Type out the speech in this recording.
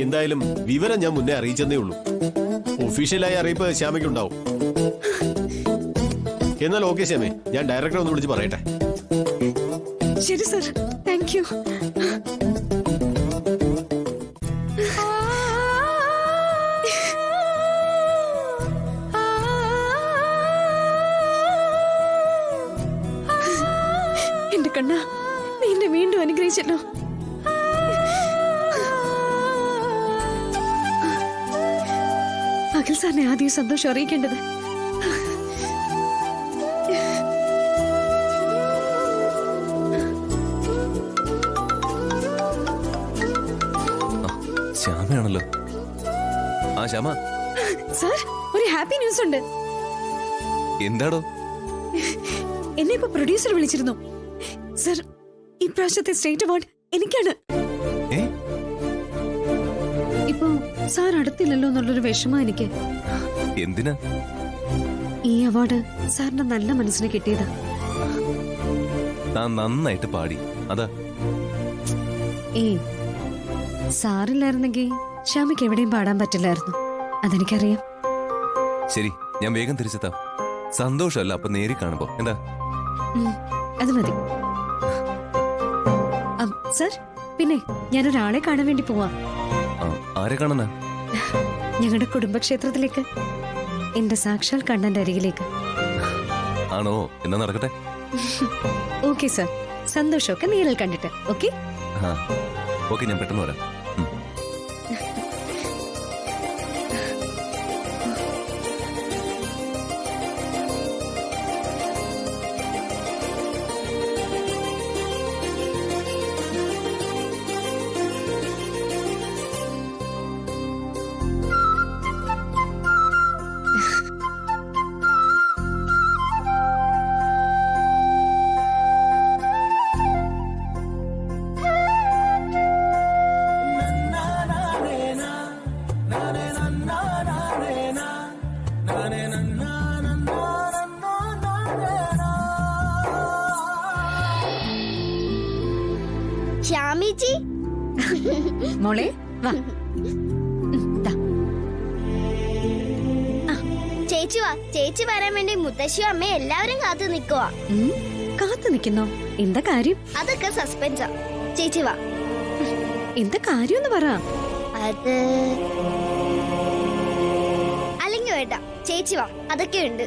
എന്തായാലും വിവരം ഞാൻ മുന്നേ അറിയിച്ചെന്നേ ഉള്ളൂ. ഒഫീഷ്യലായ അറിയിപ്പ് ശ്യാമയ്ക്കുണ്ടാവും. എന്നാൽ ഓക്കെ ശ്യാമേ, ഞാൻ ഡയറക്ടറെ ഒന്ന് വിളിച്ച് പറയട്ടെ. ശരി സർ, താങ്ക് യു. എന്റെ കണ്ണ, നീ എന്നെ വീണ്ടും അനുഗ്രഹിച്ചല്ലോ. അഖിൽ സാറിനെ ആദ്യം സന്തോഷം അറിയിക്കേണ്ടത്. ശ്യാമയാണല്ലോ. ആ ശ്യാമ സാർ, ഒരു ഹാപ്പി ന്യൂസ് ഉണ്ട്. എന്താടോ? എന്നെ ഇപ്പൊ പ്രൊഡ്യൂസർ വിളിച്ചിരുന്നു. സർ, ഈ പ്രാവശ്യത്തെ സ്റ്റേറ്റ് അവാർഡ് എനിക്കാണ്. ഇപ്പൊ സാർ അടുത്തില്ലല്ലോ എന്നുള്ളൊരു വിഷമം എനിക്ക്. എന്തിനാ? ഈ അവാർഡ് സാറിന്റെ നല്ല മനസ്സിന് കിട്ടിയതാ. താൻ നന്നായിട്ട് പാടി, അതാ. സാറില്ലായിരുന്നെങ്കിൽ ശ്യാമയ്ക്ക് എവിടെയും പാടാൻ പറ്റില്ലായിരുന്നു. അതെനിക്കറിയാം. ശരി, ഞാൻ വേഗം തിരിച്ചെത്താം. സന്തോഷമല്ല അപ്പൊ നേരി കാണുമ്പോ എന്താ? അത് മതി. സർ, പിന്നെ ഞാനൊരാളെ കാണാൻ വേണ്ടി പോവാ. ആരെ കാണാനാ? ഞങ്ങളുടെ കുടുംബക്ഷേത്രത്തിലേക്ക്, എന്റെ സാക്ഷാൽ കണ്ണന്റെ അരികിലേക്ക്. ആണോ? എന്നാ നടക്കട്ടെ. ഓക്കെ സർ, സന്തോഷമൊക്കെ നേരിൽ കണ്ടിട്ട്. ഓക്കെ ഓക്കെ, ഞാൻ പെട്ടെന്ന് വരാം. ശ്യാമിജി, മോളെ വാ. ചേച്ചി വാ. ചേച്ചി വരാൻ വേണ്ടി മുത്തശ്ശിയും അമ്മയും എല്ലാവരും കാത്തു നിൽക്കുവാ. കാത്തു നിൽക്കുന്നോ? എന്താ കാര്യം? അതൊക്കെ സസ്പെൻസാ. ചേച്ചി വാ. എന്താ കാര്യം എന്ന് പറ. അത് അല്ലെങ്കിൽ വേണ്ട, ചേച്ചി വാ, അതൊക്കെ ഉണ്ട്.